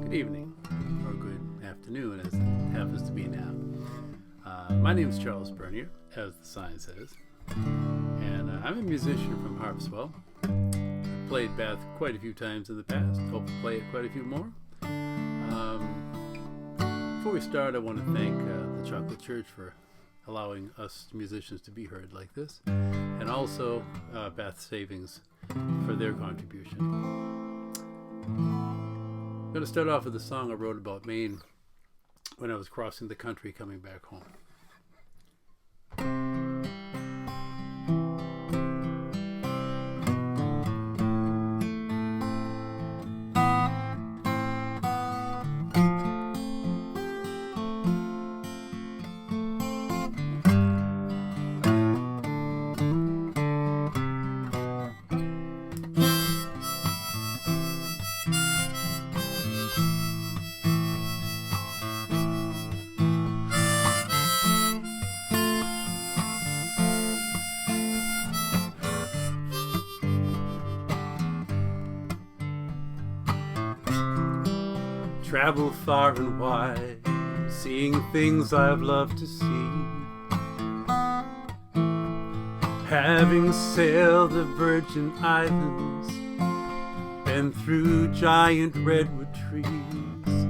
Good evening, or good afternoon, as it happens to be now. My name is Charles Bernier, as the sign says, and I'm a musician from Harpswell. I've played Bath quite a few times in the past, hope to play it quite a few more. Before we start, I want to thank the Chocolate Church for allowing us musicians to be heard like this, and also Bath Savings for their contribution. I'm going to start off with a song I wrote about Maine when I was crossing the country coming back home. Travel far and wide, seeing things I've loved to see. Having sailed the Virgin Islands, been through giant redwood trees,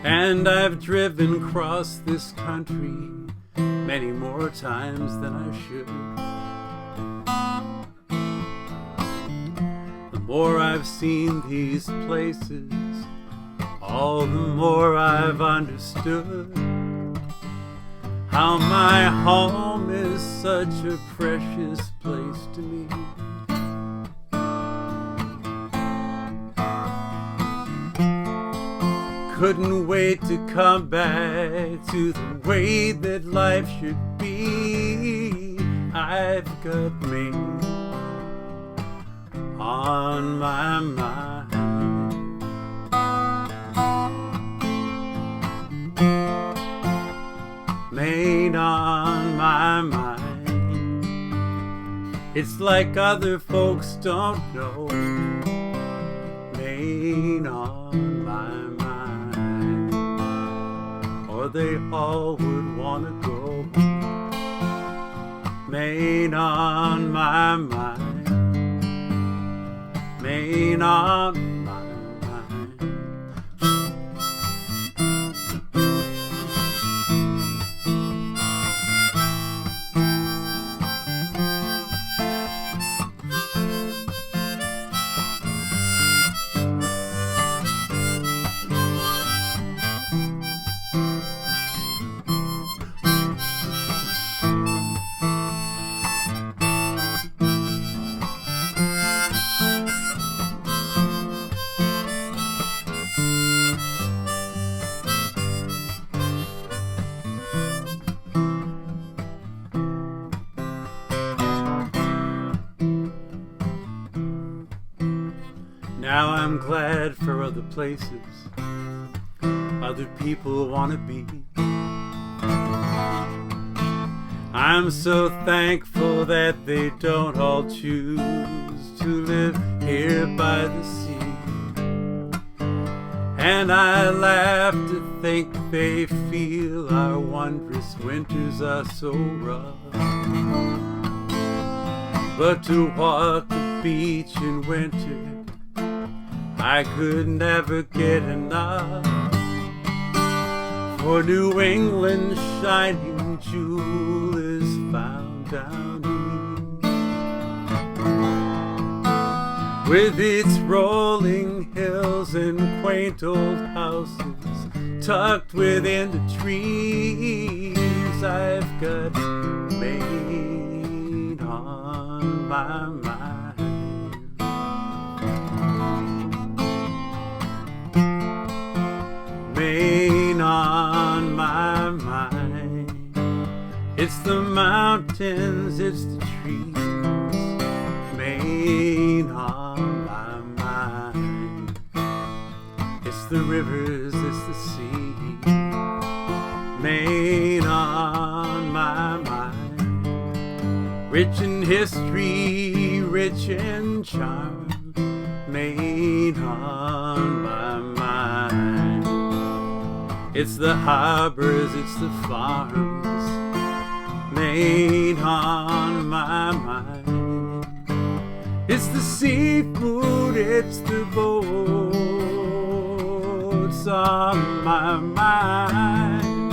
and I've driven across this country many more times than I should. The more I've seen these places, all the more I've understood how my home is such a precious place to me. Couldn't wait to come back to the way that life should be. I've got Maine on my mind. Maine on my mind. It's like other folks don't know. Maine on my mind. Or they all would want to go. Maine on my mind. Maine on my mind. Now I'm glad for other places other people want to be. I'm so thankful that they don't all choose to live here by the sea. And I laugh to think they feel our wondrous winters are so rough. But to walk the beach in winter, I could never get enough. For New England's shining jewel is found down east, with its rolling hills and quaint old houses tucked within the trees. I've got Maine on my mind. Maine on my mind. It's the mountains, it's the trees. Maine on my mind. It's the rivers, it's the sea. Maine on my mind. Rich in history, rich in charm. Maine on my mind. It's the harbors, it's the farms, Maine on my mind. It's the seafood, it's the boats on my mind.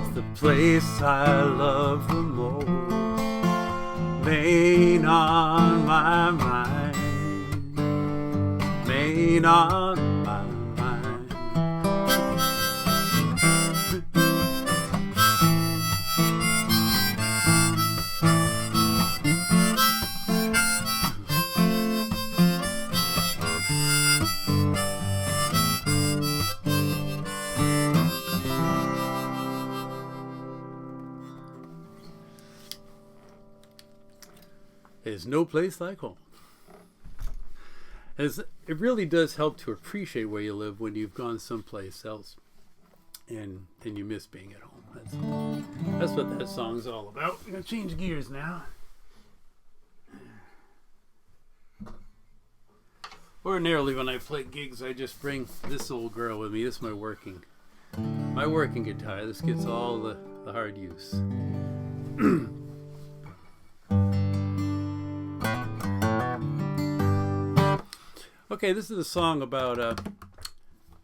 It's the place I love the most, Maine on my mind, Maine on my mind. There's no place like home. It really does help to appreciate where you live when you've gone someplace else and you miss being at home. That's what that song's all about. I'm going to change gears now. Ordinarily when I play gigs, I just bring this old girl with me. This is my working guitar. This gets all the hard use. Okay, this is a song about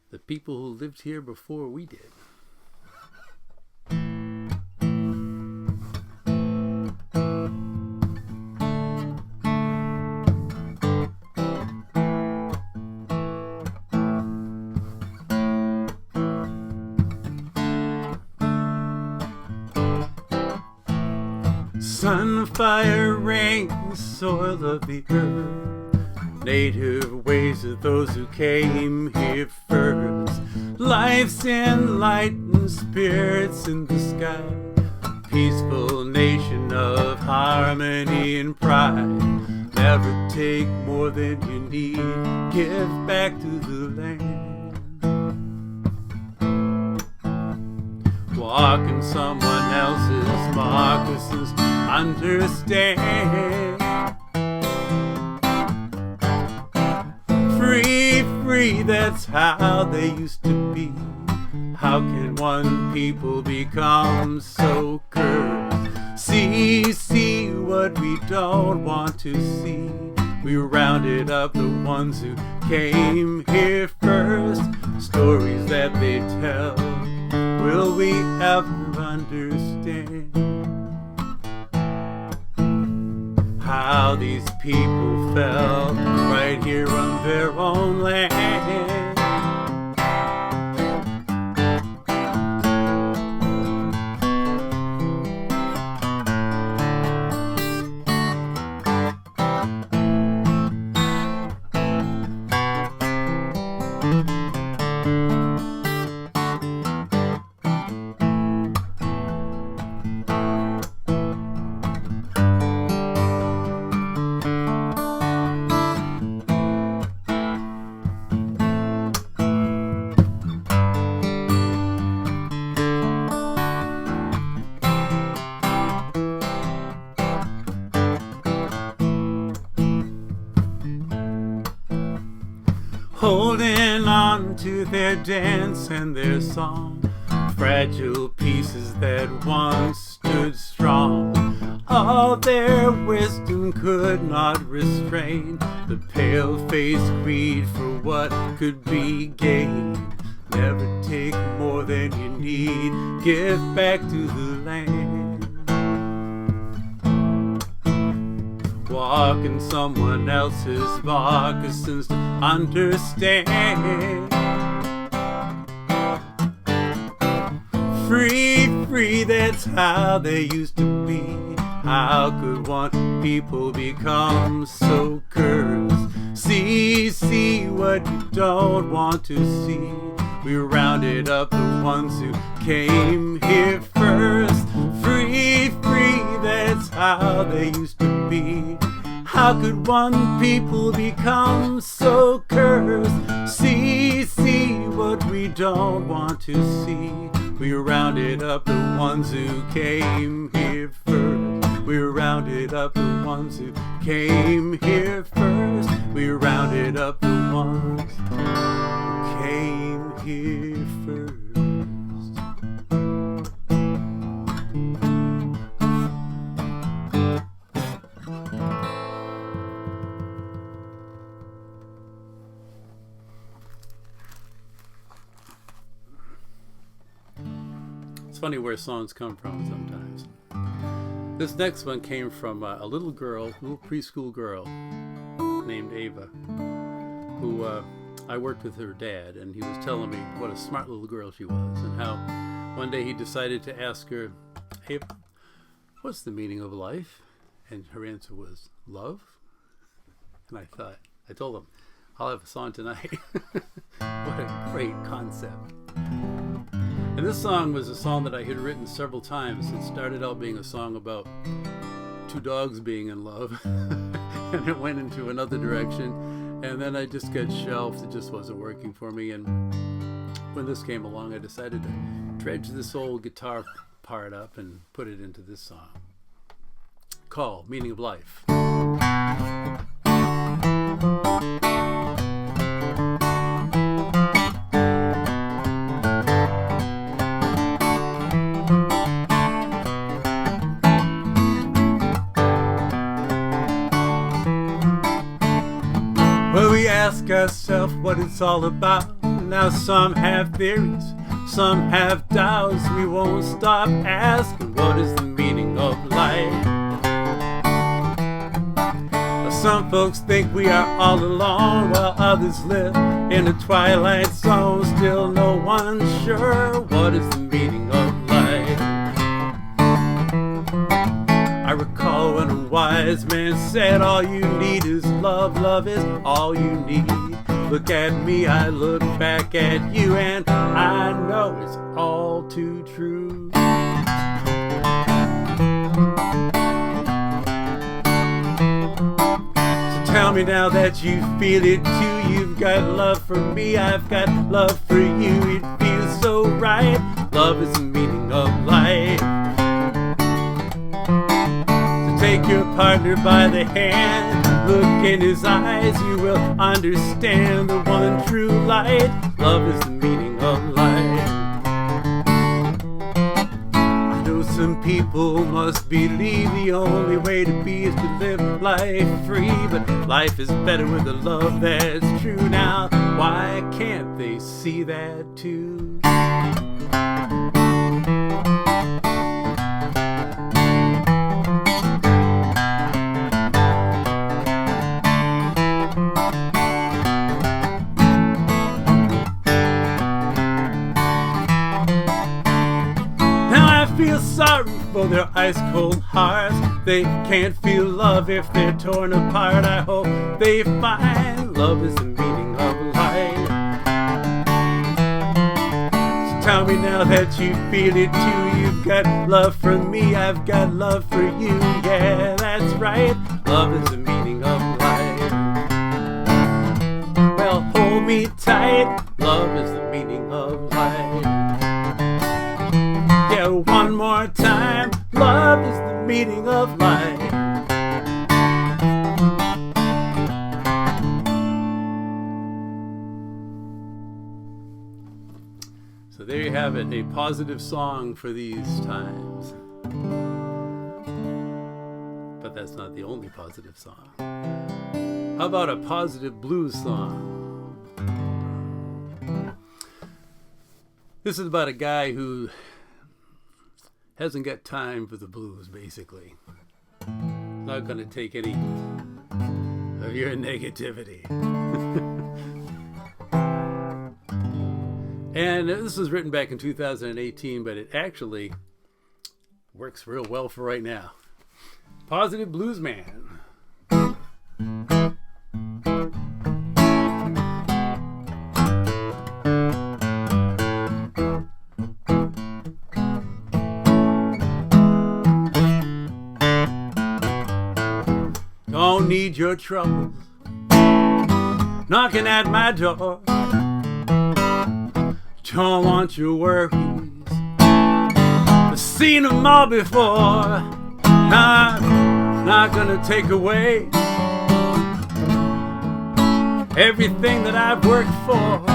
the people who lived here before we did. Sun, fire, rain, soil of the earth, native ways of those who came here first. Life's in light and spirits in the sky, peaceful nation of harmony and pride. Never take more than you need, give back to the land. Walk in someone else's moccasins, understand. Free, that's how they used to be. How can one people become so cursed? See what we don't want to see. We rounded up the ones who came here first. Stories that they tell, will we ever understand? How these people fell right here on their own land. Holding on to their dance and their song, fragile pieces that once stood strong. All their wisdom could not restrain the pale-faced greed for what could be gained. Never take more than you need, give back to the land. Walk in someone else's moccasins to understand. Free, that's how they used to be. How could one people become so cursed? See what you don't want to see. We rounded up the ones who came here first. Free, that's how they used to be. How could one people become so cursed? See what we don't want to see. We rounded up the ones who came here first. We rounded up the ones who came here first. We rounded up the ones who came here first. funny where songs come from sometimes. This next one came from a little preschool girl named Ava, who I worked with her dad, and he was telling me what a smart little girl she was, and how one day he decided to ask her, "Ava, what's the meaning of life?" And her answer was, "Love." And I told him, I'll have a song tonight. What a great concept. And this song was a song that I had written several times. It started out being a song about two dogs being in love, and it went into another direction, and then I just got shelved. It just wasn't working for me, and when this came along, I decided to dredge this old guitar part up and put it into this song called Meaning of Life. Well, we ask ourselves what it's all about. Now some have theories, some have doubts. We won't stop asking, what is the meaning of life? Some folks think we are all alone, while others live in a twilight zone. Still no one's sure what is the meaning of life. I recall when a wise man said, all you need is love, love is all you need. Look at me, I look back at you, and I know it's all too true. Tell me now that you feel it too. You've got love for me, I've got love for you. It feels so right. Love is the meaning of life. So take your partner by the hand, look in his eyes, you will understand the one true light. Love is the meaning of life. Some people must believe the only way to be is to live life free, but life is better with a love that's true. Now, why can't they see that too? Feel sorry for their ice cold hearts. They can't feel love if they're torn apart. I hope they find love is the meaning of life. So tell me now that you feel it too. You've got love for me, I've got love for you. Yeah, that's right. Love is the meaning of life. Well, hold me tight. Love is the meaning of life. Yeah, one more time. Love is the meaning of life. So there you have it, a positive song for these times. But that's not the only positive song. How about a positive blues song? This is about a guy who hasn't got time for the blues, basically. Not going to take any of your negativity. And this was written back in 2018, but it actually works real well for right now. Positive Blues Man. Don't need your troubles knocking at my door. Don't want your worries, I've seen them all before. I'm not gonna take away everything that I've worked for.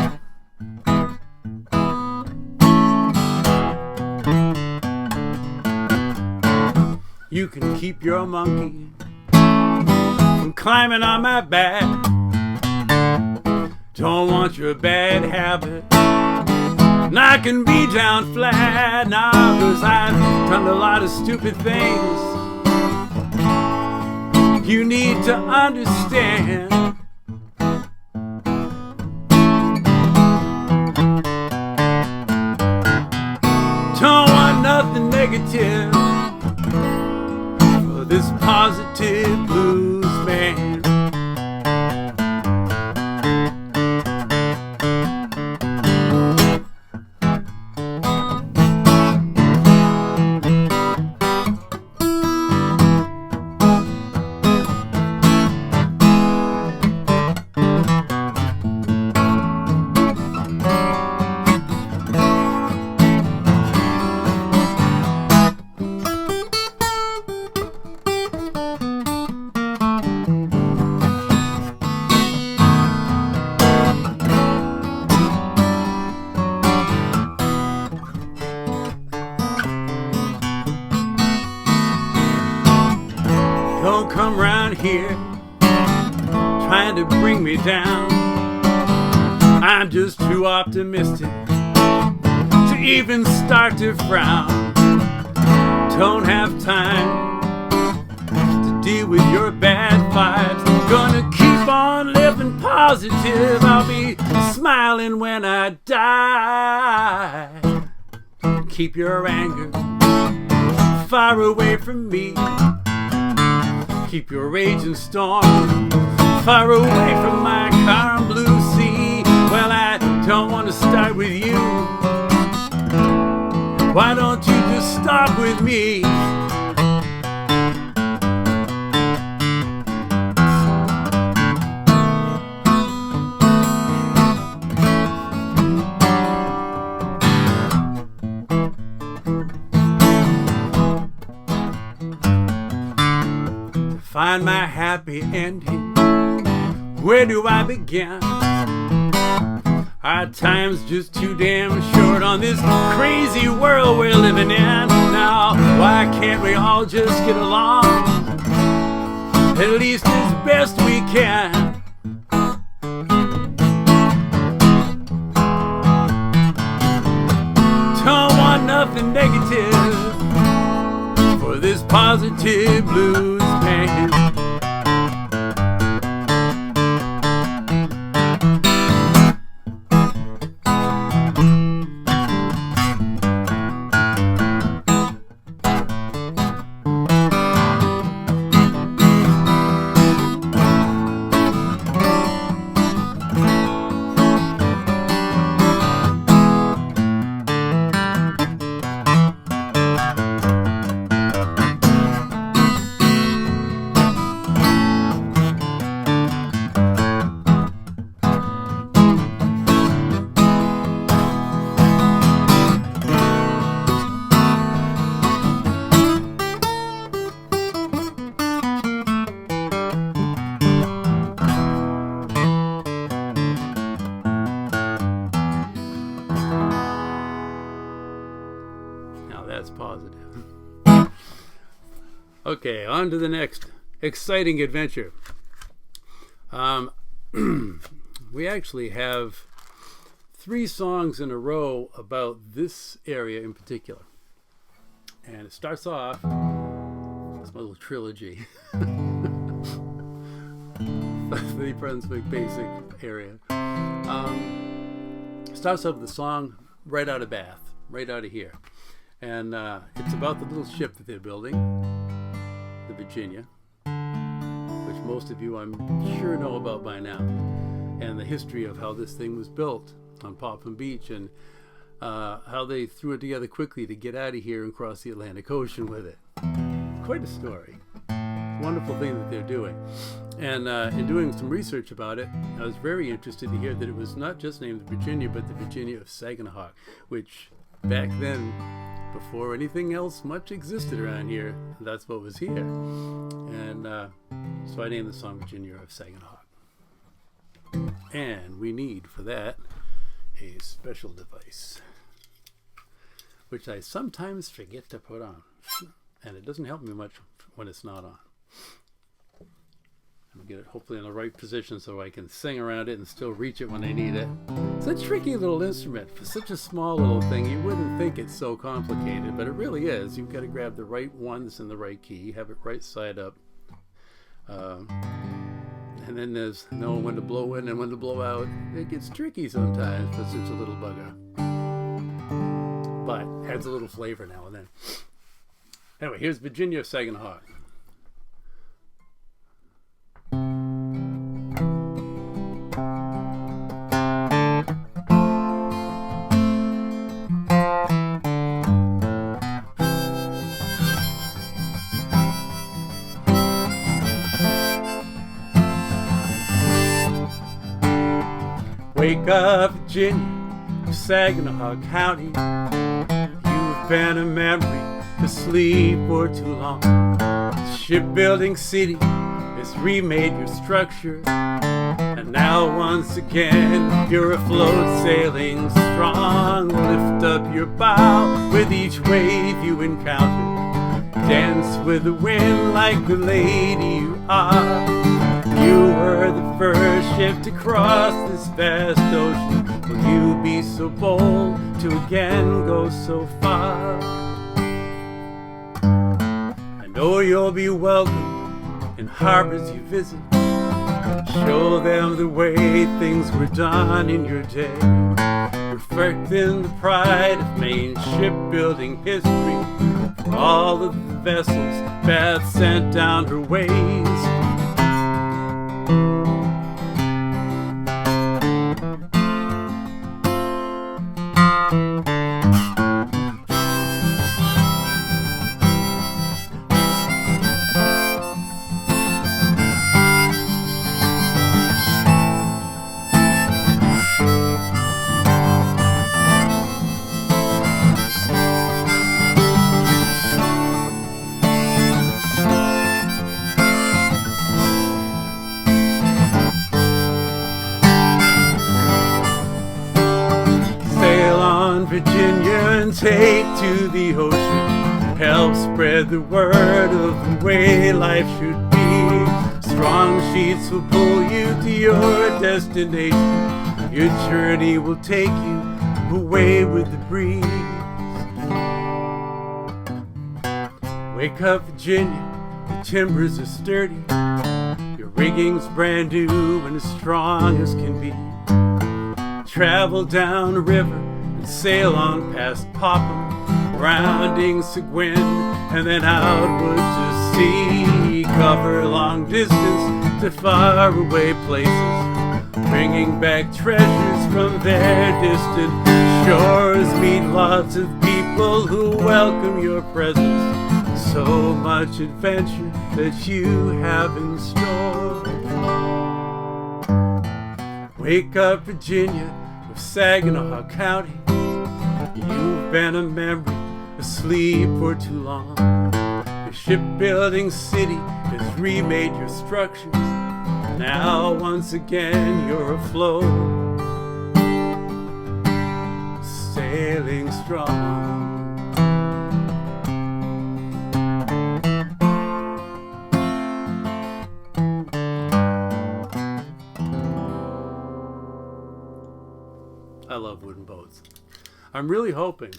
You can keep your monkey from climbing on my back. Don't want your bad habit And I can be down flat now, 'cause I've done a lot of stupid things. You need to understand. Don't want nothing negative for this positive blues man. Don't come round here trying to bring me down. I'm just too optimistic to even start to frown. Don't have time to deal with your bad vibes. Gonna keep on living positive. I'll be smiling when I die. Keep your anger far away from me. Keep your raging storm far away from my calm blue sea. Well, I don't want to start with you. Why don't you just stop with me? Find my happy ending. Where do I begin? Our time's just too damn short on this crazy world we're living in. Now, why can't we all just get along? At least as best we can. Don't want nothing negative for this positive blues man. That's positive. Okay, on to the next exciting adventure. We actually have 3 songs in a row about this area in particular. And it starts off, it's my little trilogy. The Brunswick basic area. Starts off with the song Right Out of Bath, right out of here. And it's about the little ship that they're building, the Virginia, which most of you I'm sure know about by now, and the history of how this thing was built on Popham Beach, and how they threw it together quickly to get out of here and cross the Atlantic Ocean with it. Quite a story. Wonderful thing that they're doing. And in doing some research about it, I was very interested to hear that it was not just named the Virginia, but the Virginia of Sagadahoc, which back then, before anything else much existed around here, that's what was here. And so I named the song Virginia of Saginaw. And we need for that a special device, which I sometimes forget to put on. And it doesn't help me much when it's not on. get it hopefully in the right position so I can sing around it and still reach it when I need it. It's a tricky little instrument. For such a small little thing, you wouldn't think it's so complicated, but it really is. You've got to grab the right ones in the right key, have it right side up. And then there's knowing when to blow in and when to blow out. It gets tricky sometimes for such a little bugger. But adds a little flavor now and then. Anyway, here's Virginia, Sagging Hot. Wake up, Virginia, Sagadahoc County. You've been a memory, asleep for too long. The shipbuilding city has remade your structure, and now once again you're afloat, sailing strong. Lift up your bow with each wave you encounter. Dance with the wind like the lady you are. You were the first ship to cross this vast ocean. Will you be so bold to again go so far? I know you'll be welcome in harbors you visit. Show them the way things were done in your day. Reflecting the pride of Maine shipbuilding history, for all of the vessels Beth sent down her ways. Virginia and take to the ocean. Help spread the word of the way life should be. Strong sheets will pull you to your destination. Your journey will take you away with the breeze. Wake up, Virginia, the timbers are sturdy. Your rigging's brand new and as strong as can be. Travel down the river, sail on past Popham, rounding Seguin, and then outward to sea. Cover long distance to faraway places, bringing back treasures from their distant shores. Meet lots of people who welcome your presence. So much adventure that you have in store. Wake up, Virginia, of Saginaw County. You've been a memory, asleep for too long. Your shipbuilding city has remade your structures. Now once again you're afloat, sailing strong. I love wooden boats. I'm really hoping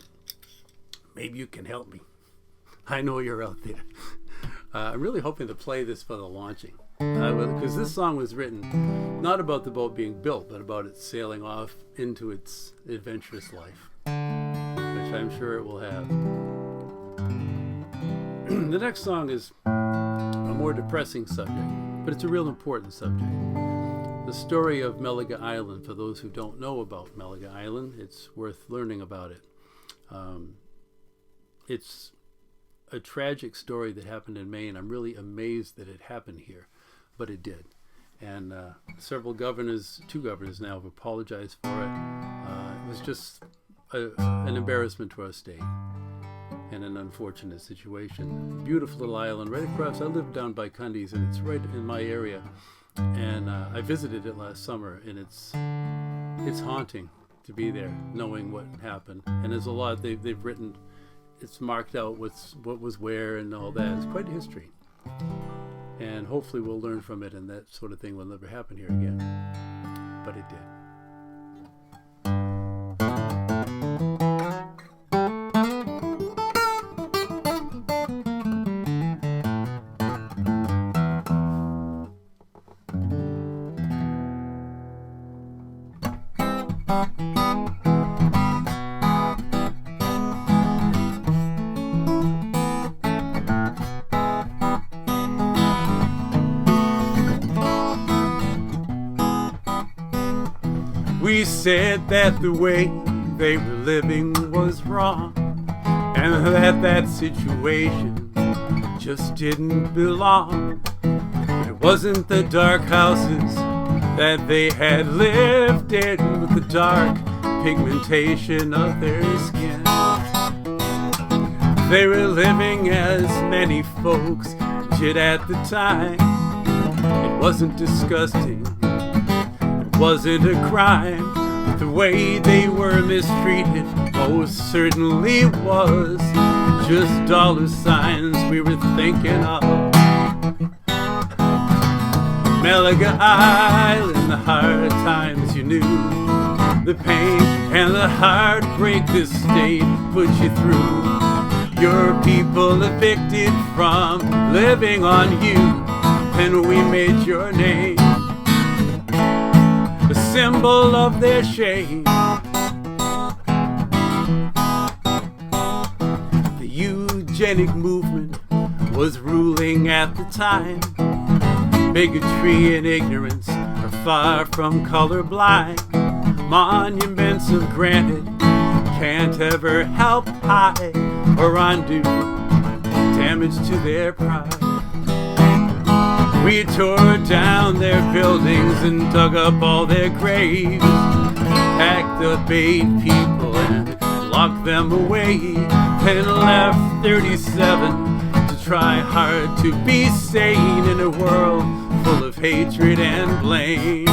maybe you can help me. I know you're out there. I'm really hoping to play this for the launching. Because this song was written not about the boat being built, but about it sailing off into its adventurous life, which I'm sure it will have. The next song is a more depressing subject, but it's a real important subject. The story of Malaga Island. For those who don't know about Malaga Island, it's worth learning about it. It's a tragic story that happened in Maine. I'm really amazed that it happened here, but it did. And several governors, 2 governors now, have apologized for it. It was just an embarrassment to our state and an unfortunate situation. Beautiful little island right across. I live down by Cundy's, and it's right in my area. And I visited it last summer, and it's haunting to be there, knowing what happened. And there's a lot they've written. It's marked out what was where and all that. It's quite a history. And hopefully we'll learn from it, and that sort of thing will never happen here again. But it did. We said that the way they were living was wrong, and that situation just didn't belong. It wasn't the dark houses that they had lived in with the dark pigmentation of their skin. They were living as many folks did at the time. It wasn't disgusting, wasn't a crime, but the way they were mistreated most certainly was just dollar signs we were thinking of. Malaga Island, the hard times you knew, the pain and the heartbreak this state put you through. Your people evicted from living on you, and we made your name a symbol of their shame. The eugenic movement was ruling at the time. Bigotry and ignorance are far from colorblind. Monuments of granite can't ever help hide or undo damage to their pride. We tore down their buildings and dug up all their graves, packed up 8 people and locked them away, then left 37 to try hard to be sane in a world full of hatred and blame.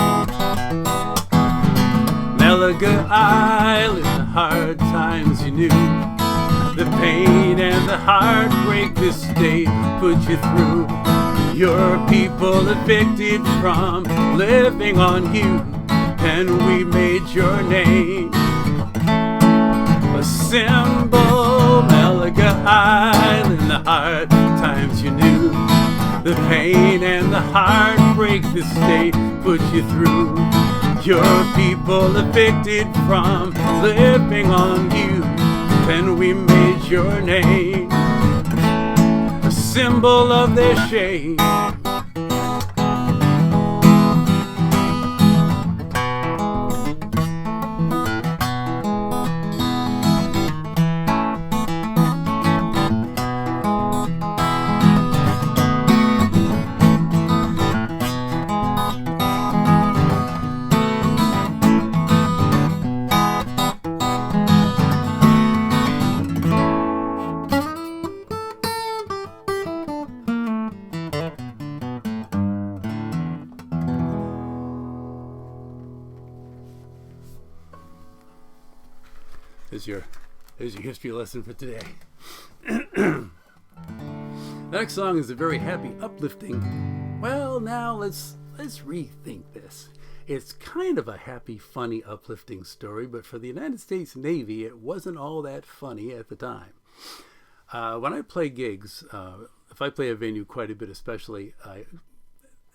Malaga Island, the hard times you knew, the pain and the heartbreak this state put you through. Your people evicted from living on you, and we made your name a symbol. Malaga Island, the hard times you knew, the pain and the heartbreak this state put you through. Your people evicted from living on you, and we made your name a symbol of their shame. There's your history lesson for today. The next song is a very happy, uplifting. Well, now let's rethink this. It's kind of a happy, funny, uplifting story, but for the United States Navy, it wasn't all that funny at the time. When I play gigs, if I play a venue quite a bit especially, I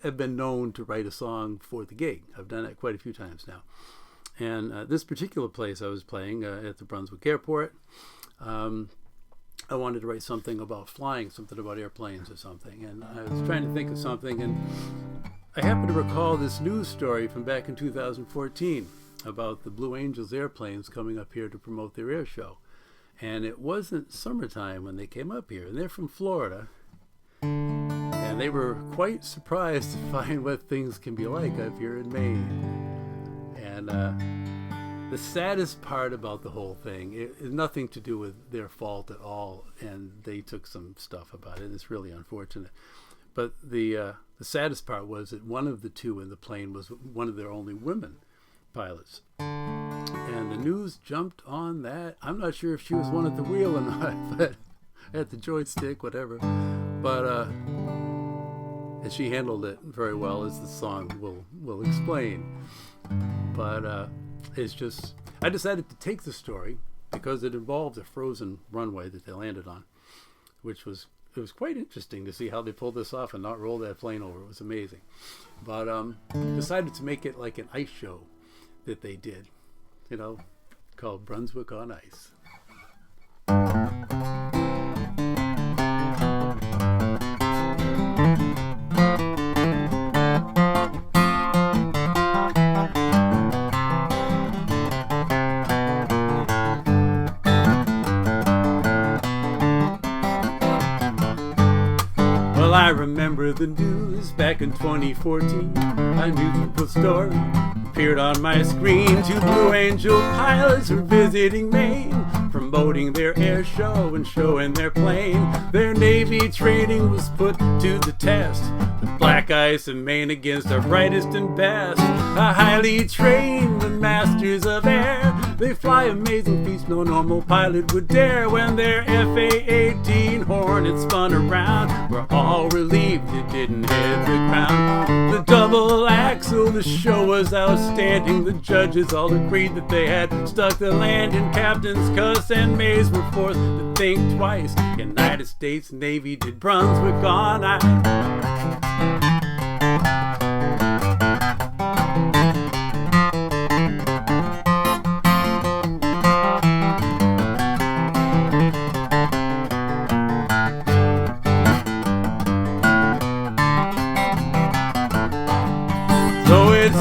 have been known to write a song for the gig. I've done that quite a few times now. And this particular place I was playing at the Brunswick Airport, I wanted to write something about flying, something about airplanes or something. And I was trying to think of something, and I happened to recall this news story from back in 2014 about the Blue Angels airplanes coming up here to promote their air show. And it wasn't summertime when they came up here, and they're from Florida. And they were quite surprised to find what things can be like up here in Maine. And the saddest part about the whole thing is nothing to do with their fault at all, and they took some stuff about it. It's really unfortunate. But the saddest part was that one of the two in the plane was one of their only women pilots. And the news jumped on that. I'm not sure if she was one at the wheel or not, but at the joystick, whatever. But and she handled it very well, as the song will explain. But it's just, I decided to take the story because it involved a frozen runway that they landed on, which was, it was quite interesting to see how they pulled this off and not roll that plane over. It was amazing. But decided to make it like an ice show that they did, you know, called Brunswick on Ice. Well, I remember the news back in 2014. A new story appeared on my screen. Two Blue Angel pilots were visiting Maine, promoting their air show and showing their plane. Their Navy training was put to the test. The black ice of Maine against our brightest and best. A highly trained, the masters of air. They fly amazing feats no normal pilot would dare. When their FA-18 Hornet spun around, we're all relieved it didn't hit the ground. The double axle, the show was outstanding. The judges all agreed that they had stuck the landing. Captains Cuss and Mays were forced to think twice. United States Navy did Brunswick on Ice.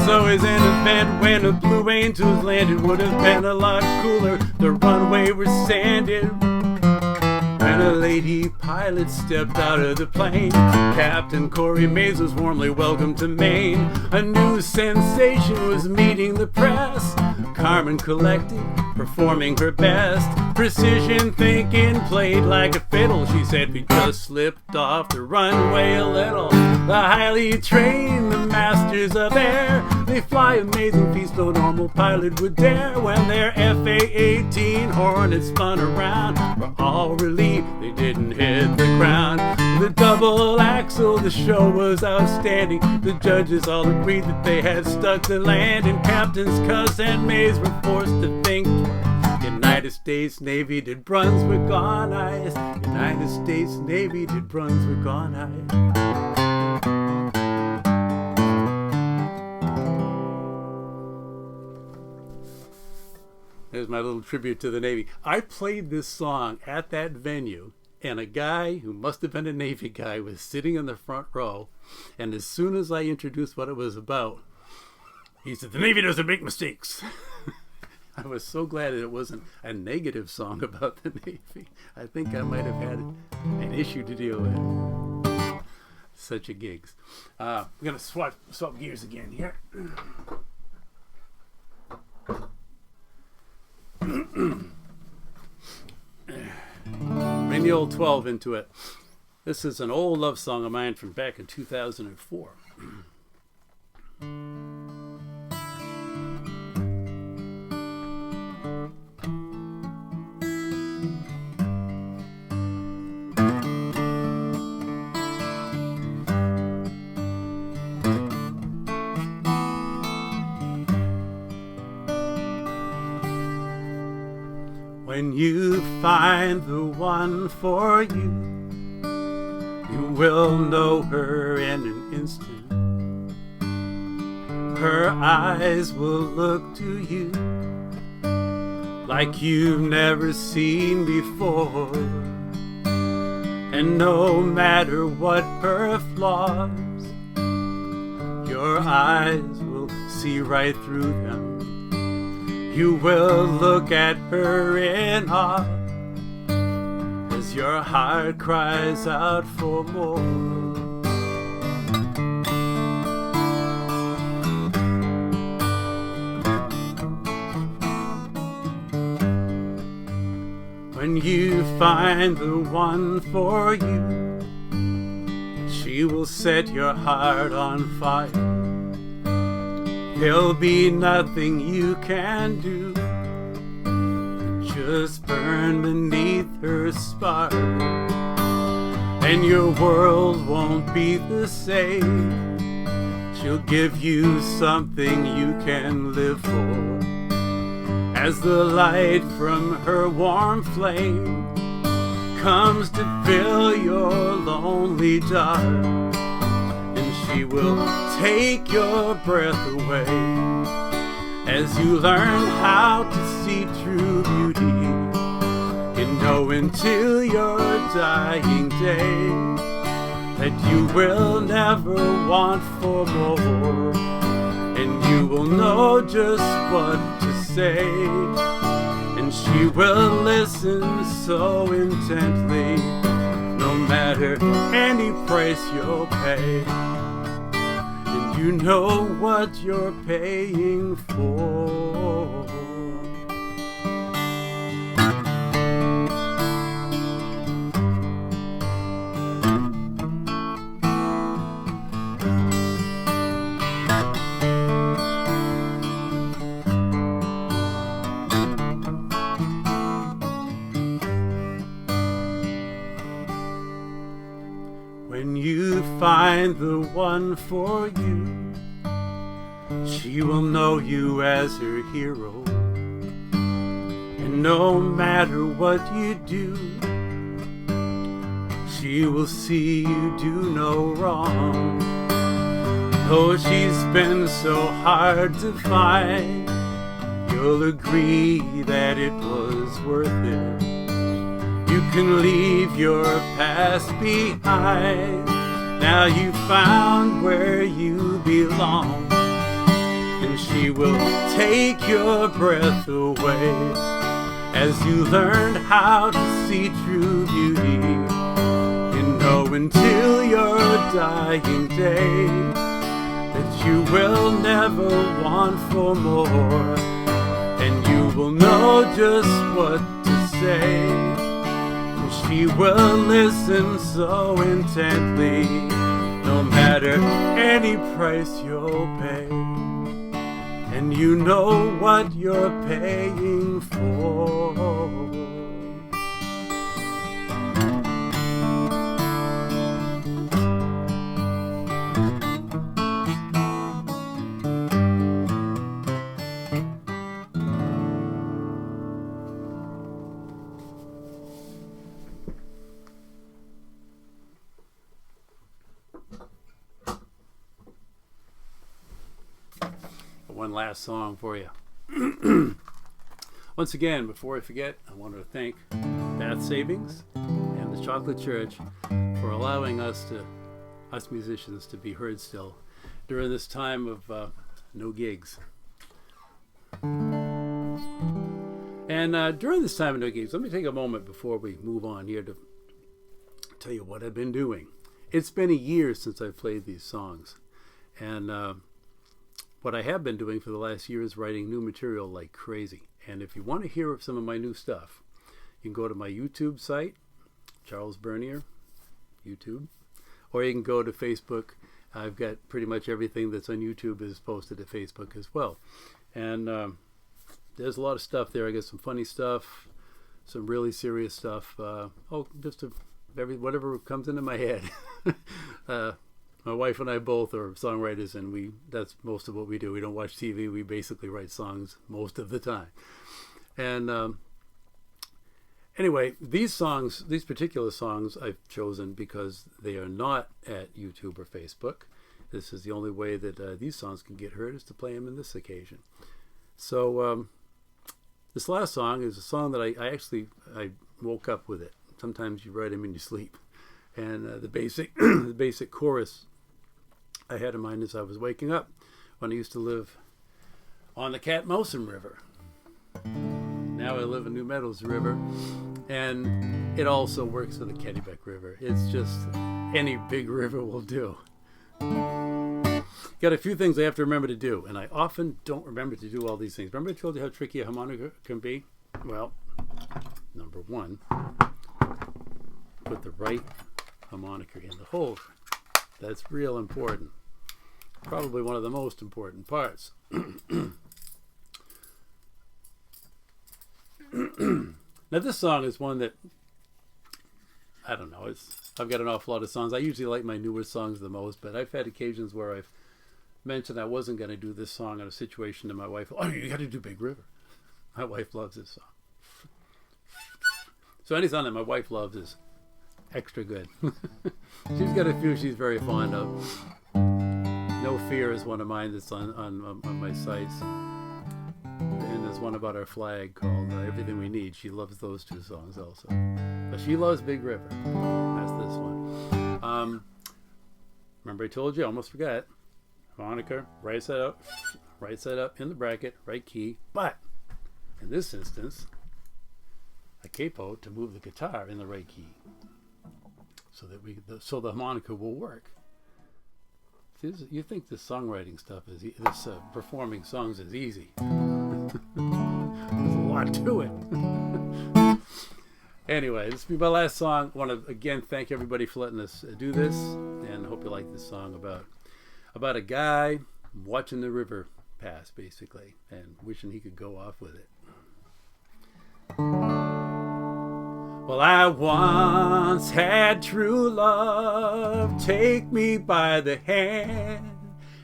So is an event when the Blue Angels landed. Would have been a lot cooler, the runway was sanded. When a lady pilot stepped out of the plane, Captain Corey Mays was warmly welcomed to Maine. A new sensation was meeting the press. Carmen collected, performing her best. Precision thinking played like a fiddle. She said we just slipped off the runway a little. The highly trained, the masters of air. They fly amazing feats no normal pilot would dare. When their FA-18 Hornet spun around, we're all relieved they didn't hit the ground. The double axle, the show was outstanding. The judges all agreed that they had stuck the landing. Captains Cuss and Mays were forced to think twice. United States Navy did Brunswick on Ice. United States Navy did Brunswick on Ice. There's my little tribute to the Navy. I played this song at that venue, and a guy who must have been a Navy guy was sitting in the front row, and as soon as I introduced what it was about, he said, "The Navy doesn't make mistakes." I was so glad that it wasn't a negative song about the Navy. I think I might have had an issue to deal with. Such a gigs. I'm going to swap gears again here. Bring the old 12 into it. This is an old love song of mine from back in 2004. When you find the one for you, you will know her in an instant. Her eyes will look to you like you've never seen before. And no matter what her flaws, your eyes will see right through them. You will look at her in awe as your heart cries out for more. When you find the one for you, she will set your heart on fire. There'll be nothing you can do, just burn beneath her spark. when your world won't be the same. She'll give you something you can live for, as the light from her warm flame comes to fill your lonely dark. And she will take your breath away as you learn how to see true beauty, and know until your dying day that you will never want for more. And you will know just what to say, and she will listen so intently, no matter any price you'll pay. And you know what you're paying for. When you find the one for you, she will know you as her hero. And no matter what you do, she will see you do no wrong. Though she's been so hard to find, you'll agree that it was worth it. You can leave your past behind. Now you've found where you belong, and she will take your breath away as you learn how to see true beauty, and know until your dying day that you will never want for more. And you will know just what to say. She will listen so intently, no matter any price you'll pay. And you know what you're paying for. One last song for you. Once again, before I forget, I want to thank Bath Savings and the Chocolate Church for allowing us musicians to be heard still during this time of no gigs. And during this time of no gigs, let me take a moment before we move on here to tell you what I've been doing. It's been a year since I've played these songs, and what I have been doing for the last year is writing new material like crazy. And if you want to hear some of my new stuff, you can go to my YouTube site, Charles Bernier, YouTube, or you can go to Facebook. I've got pretty much everything that's on YouTube is posted to Facebook as well. And there's a lot of stuff there. I got some funny stuff, some really serious stuff. Whatever comes into my head. My wife and I both are songwriters, and that's most of what we do. We don't watch TV. We basically write songs most of the time. And anyway, these particular songs I've chosen because they are not at YouTube or Facebook. This is the only way that these songs can get heard, is to play them in this occasion. So this last song is a song that I woke up with it. Sometimes you write them in your sleep. And the basic chorus I had in mind as I was waking up when I used to live on the Catmousin River. Now I live in New Meadows River, and it also works for the Kennebec River. It's just any big river will do. Got a few things I have to remember to do, and I often don't remember to do all these things. Remember I told you how tricky a harmonica can be? Well, number one, put the right harmonica in the hole. That's real important. Probably one of the most important parts. Now this song is one that, I don't know, I've got an awful lot of songs. I usually like my newer songs the most, but I've had occasions where I've mentioned I wasn't going to do this song in a situation to my wife. Oh, you got to do Big River. My wife loves this song. So any song that my wife loves is extra good. She's got a few she's very fond of. No Fear is one of mine that's on my sites. And there's one about our flag called Everything We Need. She loves those two songs also. But she loves Big River. That's this one. Remember I told you, I almost forgot. Harmonica, right side up in the bracket, right key. But in this instance, a capo to move the guitar in the right key, so that so the harmonica will work. You think this songwriting stuff is performing songs is easy? There's a lot to it. Anyway, this will be my last song. I want to again thank everybody for letting us do this, and hope you like this song about a guy watching the river pass, basically, and wishing he could go off with it. Well, I once had true love take me by the hand,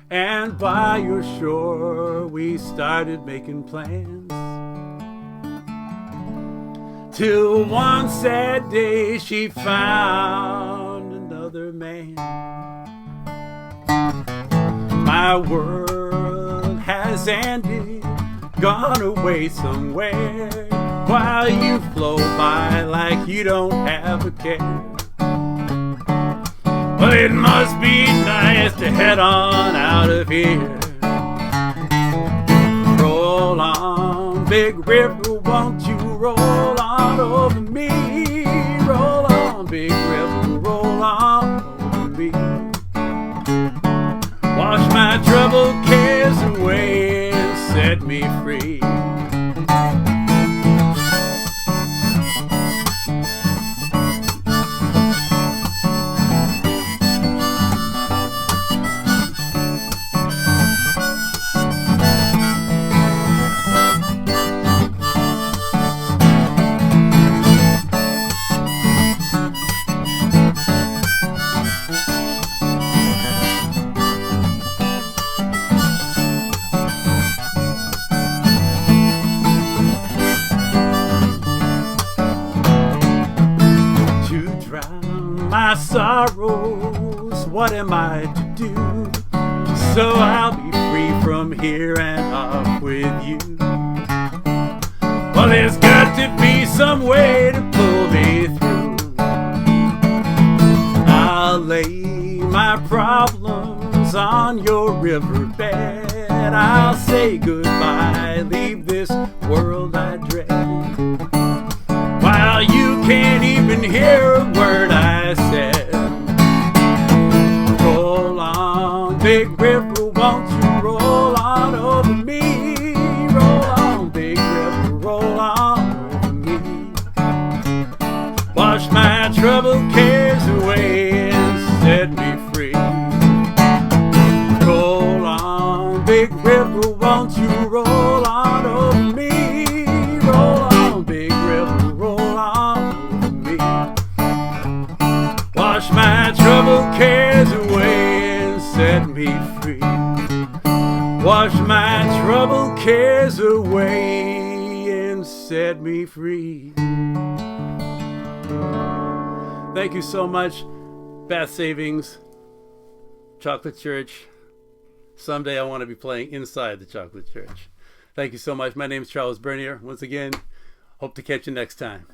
and by your shore we started making plans. Till one sad day she found another man. My world has ended, gone away somewhere, while you flow by like you don't have a care. Well, it must be nice to head on out of here. Roll on, Big River, won't you roll on over me? Roll on, Big River, roll on over me. Wash my troubled cares away and set me free. My sorrows, what am I to do? So I'll be free from here and off with you. Well, there's got to be some way to pull me through. I'll lay my problems on your riverbed. I'll say goodbye, leave this world I dread. While you can't even hear a word I said. Roll on, Big River, won't you roll on over me? Roll on, Big River, roll on over me. Wash my troubled cares away and set me free. Roll on, Big River, won't you roll on over me? Roll on, Big River, roll on over me. Wash my troubled cares away and set me free. Wash my troubled cares away and set me free. Thank you so much, Bath Savings, Chocolate Church. Someday I want to be playing inside the Chocolate Church. Thank you so much. My name is Charles Bernier. Once again, hope to catch you next time.